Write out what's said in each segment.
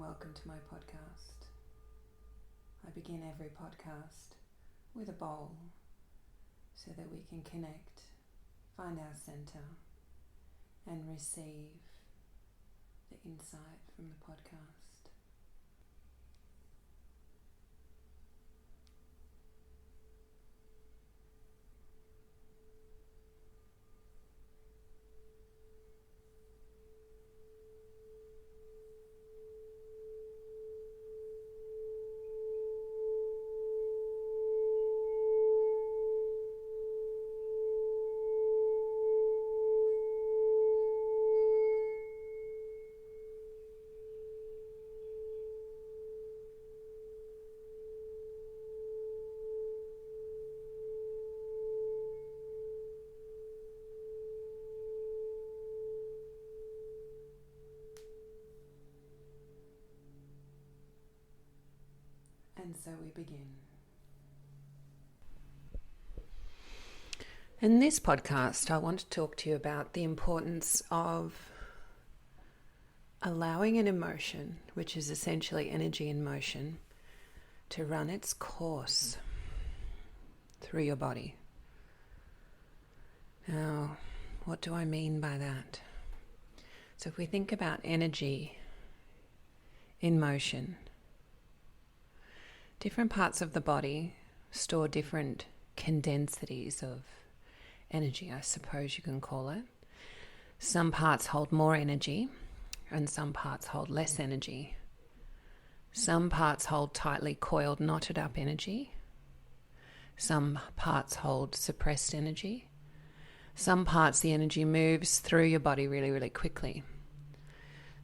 welcome to my podcast. I begin every podcast with a bowl so that we can connect, find our center, and receive the insight from the podcast. And so we begin. In this podcast, I want to talk to you about the importance of allowing an emotion, which is essentially energy in motion, to run its course through your body. Now, what do I mean by that? So if we think about energy in motion, different parts of the body store different condensities of energy, I suppose you can call it. Some parts hold more energy and some parts hold less energy. Some parts hold tightly coiled, knotted up energy. Some parts hold suppressed energy. Some parts the energy moves through your body really, really quickly.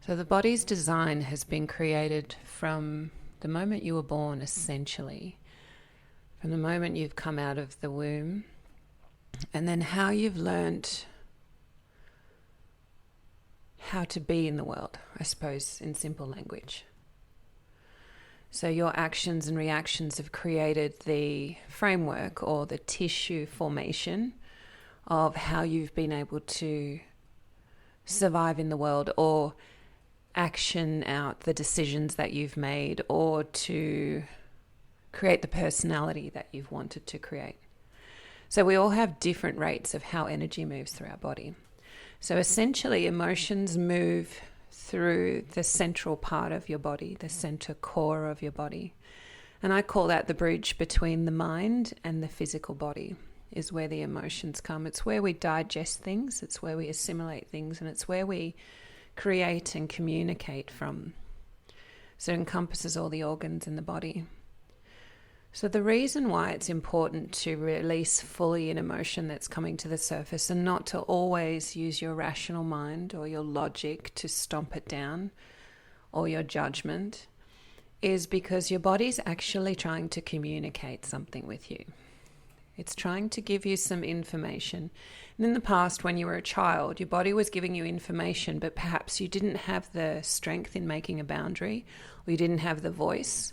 So the body's design has been created from the moment you were born, essentially, from the moment you've come out of the womb, and then how you've learnt how to be in the world, I suppose, in simple language. So your actions and reactions have created the framework or the tissue formation of how you've been able to survive in the world or action out the decisions that you've made or to create the personality that you've wanted to create. So we all have different rates of how energy moves through our body. So essentially emotions move through the central part of your body, the center core of your body. And I call that the bridge between the mind and the physical body is where the emotions come. It's where we digest things, it's where we assimilate things, and it's where we create and communicate from. So it encompasses all the organs in the body. So the reason why it's important to release fully an emotion that's coming to the surface and not to always use your rational mind or your logic to stomp it down or your judgment is because your body's actually trying to communicate something with you. It's trying to give you some information. And in the past, when you were a child, your body was giving you information, but perhaps you didn't have the strength in making a boundary, or you didn't have the voice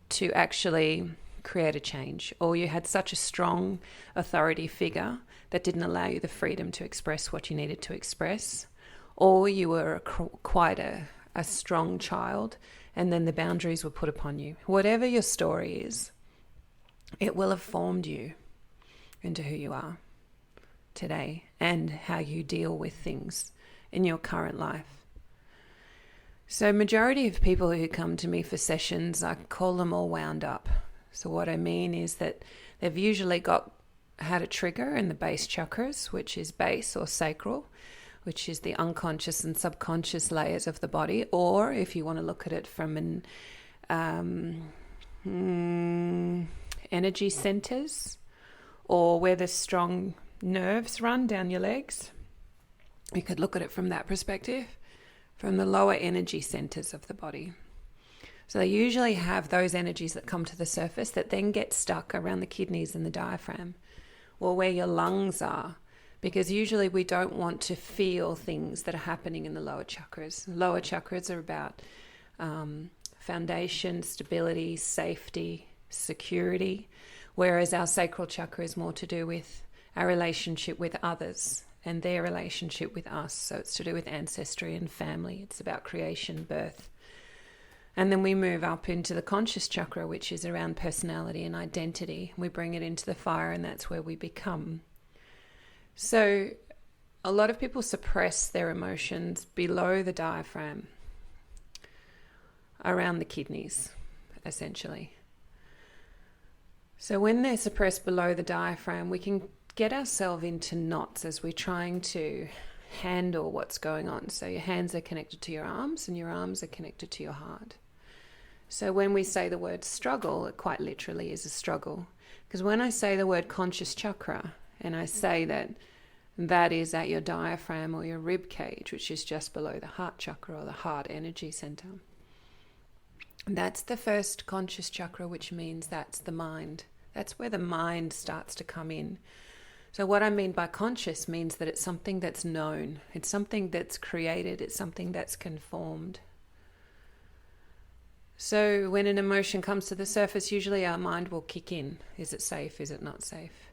to actually create a change, or you had such a strong authority figure that didn't allow you the freedom to express what you needed to express, or you were quite a strong child, and then the boundaries were put upon you. Whatever your story is, it will have formed you into who you are today and how you deal with things in your current life. So majority of people who come to me for sessions, I call them all wound up. So what I mean is that they've usually had a trigger in the base chakras, which is base or sacral, which is the unconscious and subconscious layers of the body, or if you want to look at it from an energy centers, or where the strong nerves run down your legs. You could look at it from that perspective, from the lower energy centers of the body. So they usually have those energies that come to the surface that then get stuck around the kidneys and the diaphragm, or where your lungs are, because usually we don't want to feel things that are happening in the lower chakras. Lower chakras are about foundation, stability, safety, security, whereas our sacral chakra is more to do with our relationship with others and their relationship with us. So it's to do with ancestry and family. It's about creation, birth, And then we move up into the conscious chakra, which is around personality and identity. We bring it into the fire, and that's where we become. So a lot of people suppress their emotions below the diaphragm, around the kidneys, essentially. So when they're suppressed below the diaphragm, we can get ourselves into knots as we're trying to handle what's going on. So your hands are connected to your arms, and your arms are connected to your heart. So when we say the word struggle, it quite literally is a struggle. Because when I say the word conscious chakra, and I say that is at your diaphragm or your rib cage, which is just below the heart chakra or the heart energy center, that's the first conscious chakra, which means that's the mind. That's where the mind starts to come in. So what I mean by conscious means that it's something that's known. It's something that's created. It's something that's conformed. So when an emotion comes to the surface, usually our mind will kick in. Is it safe? Is it not safe?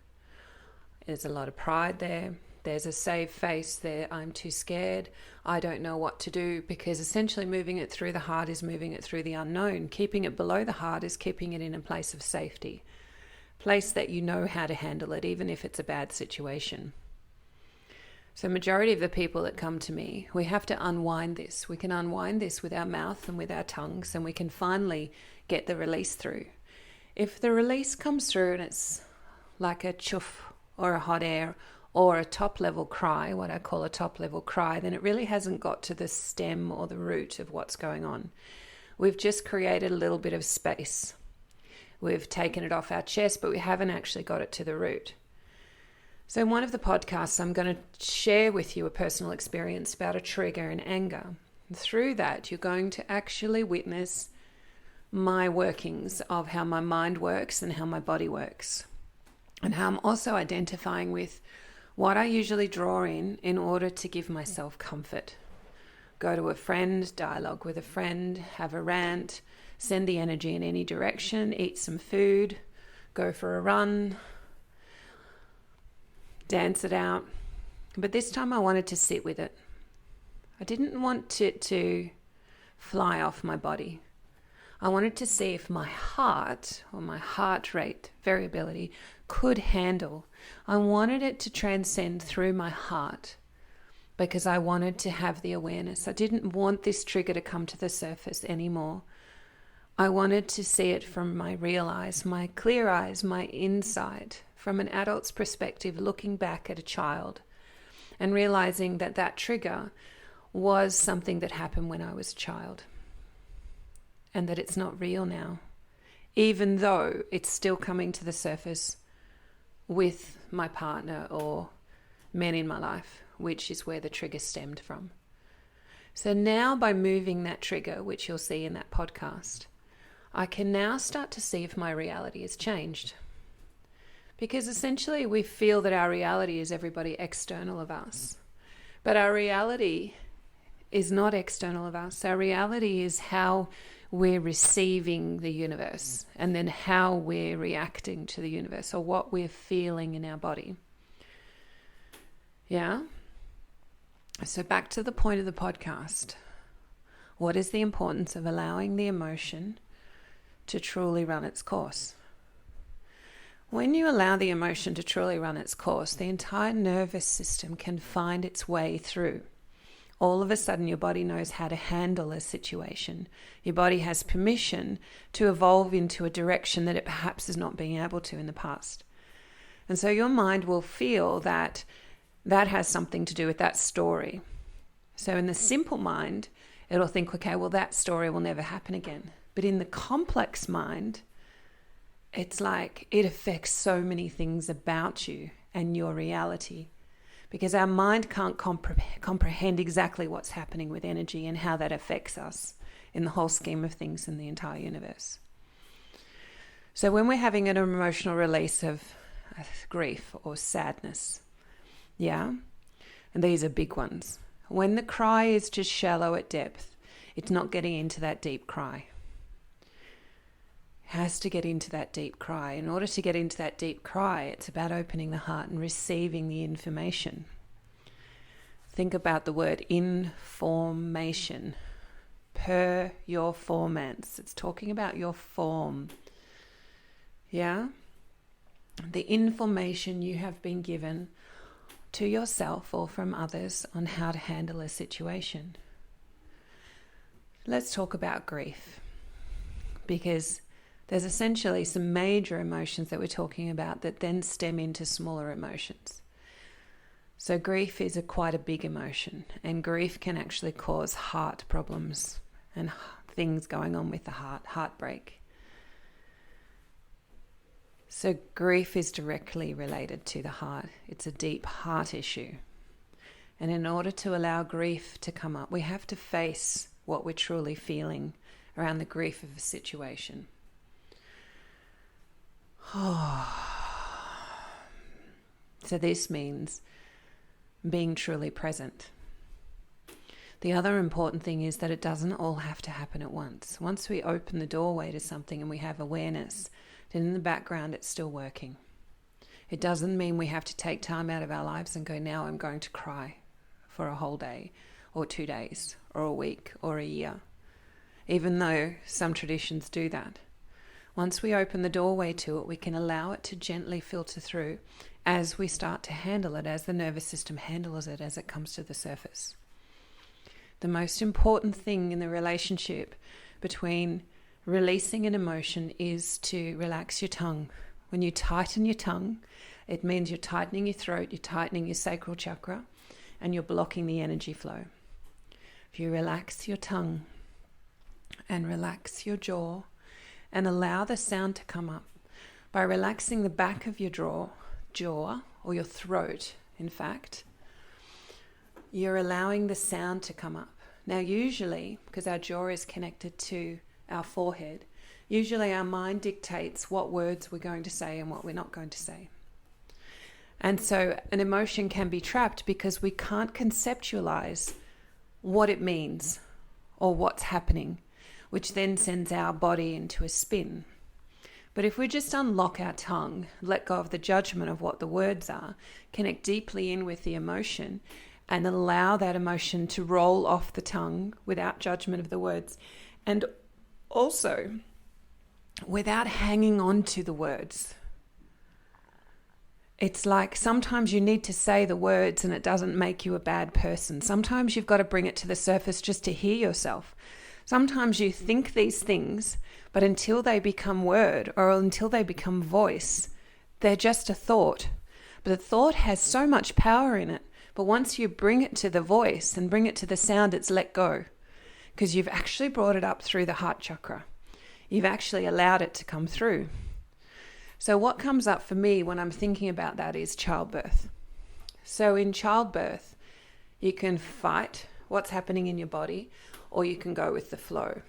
There's a lot of pride there. There's a save face there. I'm too scared. I don't know what to do, because essentially moving it through the heart is moving it through the unknown. Keeping it below the heart is keeping it in a place of safety. Place that you know how to handle it, even if it's a bad situation. So majority of the people that come to me, we have to unwind this. We can unwind this with our mouth and with our tongues, and we can finally get the release through. If the release comes through and it's like a chuff or a hot air or a top level cry, what I call a top level cry, then it really hasn't got to the stem or the root of what's going on. We've just created a little bit of space. We've taken it off our chest, but we haven't actually got it to the root. So in one of the podcasts, I'm going to share with you a personal experience about a trigger and anger. And through that, you're going to actually witness my workings of how my mind works and how my body works, and how I'm also identifying with what I usually draw in order to give myself comfort. Go to a friend, dialogue with a friend, have a rant, send the energy in any direction, eat some food, go for a run, dance it out. But this time I wanted to sit with it. I didn't want it to fly off my body. I wanted to see if my heart or my heart rate variability could handle. I wanted it to transcend through my heart, because I wanted to have the awareness. I didn't want this trigger to come to the surface anymore. I wanted to see it from my real eyes, my clear eyes, my inside, from an adult's perspective, looking back at a child and realizing that that trigger was something that happened when I was a child, and that it's not real now, even though it's still coming to the surface with my partner or men in my life, which is where the trigger stemmed from. So now by moving that trigger, which you'll see in that podcast, I can now start to see if my reality has changed. Because essentially we feel that our reality is everybody external of us. But our reality is not external of us. Our reality is how we're receiving the universe, and then how we're reacting to the universe, or what we're feeling in our body. Yeah? So back to the point of the podcast. What is the importance of allowing the emotion to truly run its course? When you allow the emotion to truly run its course, the entire nervous system can find its way through. All of a sudden, your body knows how to handle a situation. Your body has permission to evolve into a direction that it perhaps has not been able to in the past. And so your mind will feel that that has something to do with that story. So in the simple mind, it'll think, okay, well, that story will never happen again. But in the complex mind, it's like it affects so many things about you and your reality, because our mind can't comprehend exactly what's happening with energy and how that affects us in the whole scheme of things in the entire universe. So when we're having an emotional release of grief or sadness, yeah, and these are big ones. When the cry is just shallow at depth, it's not getting into that deep cry. Has to get into that deep cry. In order to get into that deep cry, it's about opening the heart and receiving the information. Think about the word information. performance. It's talking about your form. Yeah? The information you have been given to yourself or from others on how to handle a situation. Let's talk about grief, because there's essentially some major emotions that we're talking about that then stem into smaller emotions. So grief is quite a big emotion, and grief can actually cause heart problems and things going on with the heartbreak. So grief is directly related to the heart. It's a deep heart issue. And in order to allow grief to come up, we have to face what we're truly feeling around the grief of a situation. So this means being truly present. The other important thing is that it doesn't all have to happen at once. Once we open the doorway to something and we have awareness, then in the background it's still working. It doesn't mean we have to take time out of our lives and go, now I'm going to cry for a whole day or 2 days or a week or a year, even though some traditions do that. Once we open the doorway to it, we can allow it to gently filter through as we start to handle it, as the nervous system handles it as it comes to the surface. The most important thing in the relationship between releasing an emotion is to relax your tongue. When you tighten your tongue, it means you're tightening your throat, you're tightening your sacral chakra, and you're blocking the energy flow. If you relax your tongue and relax your jaw and allow the sound to come up, by relaxing the back of your jaw, or your throat, in fact, you're allowing the sound to come up. Now usually, because our jaw is connected to our forehead, usually our mind dictates what words we're going to say and what we're not going to say. And so an emotion can be trapped because we can't conceptualize what it means or what's happening, which then sends our body into a spin. But if we just unlock our tongue, let go of the judgment of what the words are, connect deeply in with the emotion, and allow that emotion to roll off the tongue without judgment of the words, and also without hanging on to the words. It's like sometimes you need to say the words and it doesn't make you a bad person. Sometimes you've got to bring it to the surface just to hear yourself. Sometimes you think these things, but until they become word or until they become voice, they're just a thought. But the thought has so much power in it. But once you bring it to the voice and bring it to the sound, it's let go. Because you've actually brought it up through the heart chakra. You've actually allowed it to come through. So what comes up for me when I'm thinking about that is childbirth. So in childbirth, you can fight what's happening in your body, or you can go with the flow.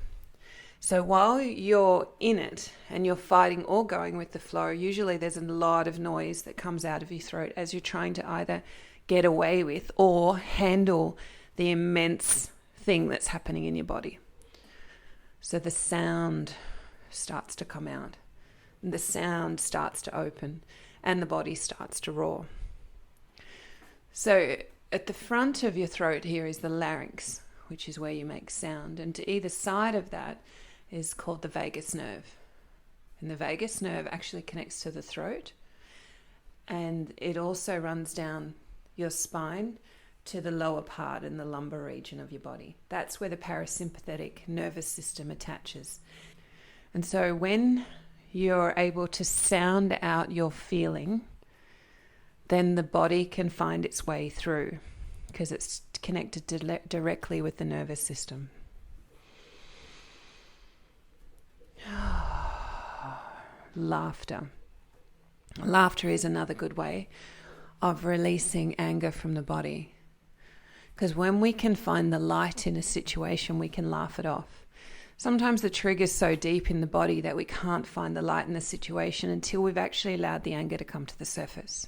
So while you're in it and you're fighting or going with the flow, usually there's a lot of noise that comes out of your throat as you're trying to either get away with or handle the immense thing that's happening in your body. So the sound starts to come out, and the sound starts to open, and the body starts to roar. So at the front of your throat here is the larynx, which is where you make sound, and to either side of that is called the vagus nerve. And the vagus nerve actually connects to the throat, and it also runs down your spine to the lower part in the lumbar region of your body. That's where the parasympathetic nervous system attaches. And so when you're able to sound out your feeling, then the body can find its way through because it's connected directly with the nervous system. Laughter. Laughter is another good way of releasing anger from the body. Because when we can find the light in a situation, we can laugh it off. Sometimes the trigger's so deep in the body that we can't find the light in the situation until we've actually allowed the anger to come to the surface.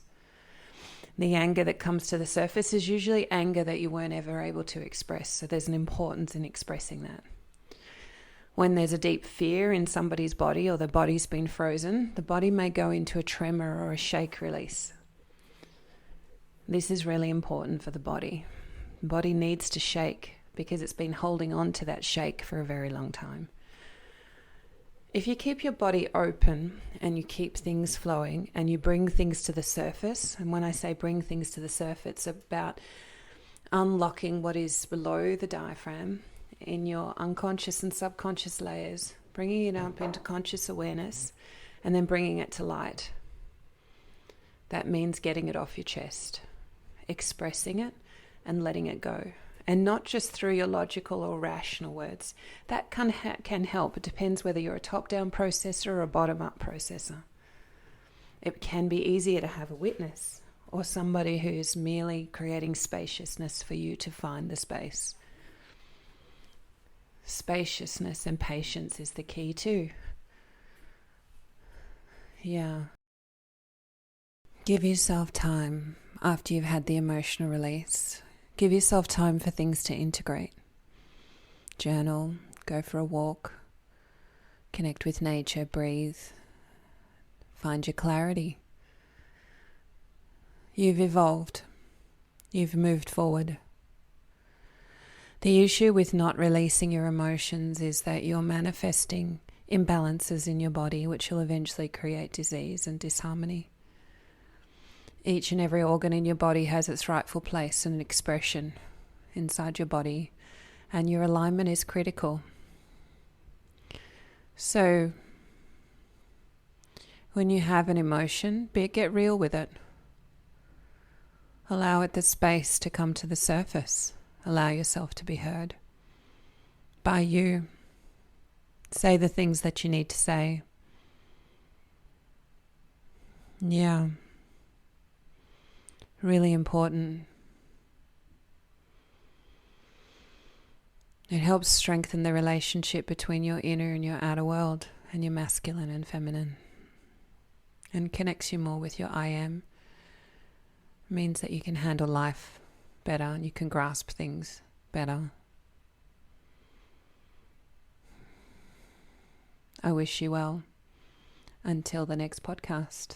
The anger that comes to the surface is usually anger that you weren't ever able to express. So there's an importance in expressing that. When there's a deep fear in somebody's body or the body's been frozen, the body may go into a tremor or a shake release. This is really important for the body. The body needs to shake because it's been holding on to that shake for a very long time. If you keep your body open and you keep things flowing and you bring things to the surface, and when I say bring things to the surface, it's about unlocking what is below the diaphragm in your unconscious and subconscious layers, bringing it up into conscious awareness and then bringing it to light. That means getting it off your chest, expressing it and letting it go. And not just through your logical or rational words. That can help. It depends whether you're a top-down processor or a bottom-up processor. It can be easier to have a witness or somebody who's merely creating spaciousness for you to find the space. Spaciousness and patience is the key too. Yeah. Give yourself time after you've had the emotional release. Give yourself time for things to integrate. Journal, go for a walk, connect with nature, breathe, find your clarity. You've evolved. You've moved forward. The issue with not releasing your emotions is that you're manifesting imbalances in your body, which will eventually create disease and disharmony. Each and every organ in your body has its rightful place and expression inside your body, and your alignment is critical. So, when you have an emotion, get real with it. Allow it the space to come to the surface. Allow yourself to be heard by you. Say the things that you need to say. Yeah. Really important. It helps strengthen the relationship between your inner and your outer world, and your masculine and feminine, and connects you more with your I am. It means that you can handle life better and you can grasp things better. I wish you well. Until the next podcast.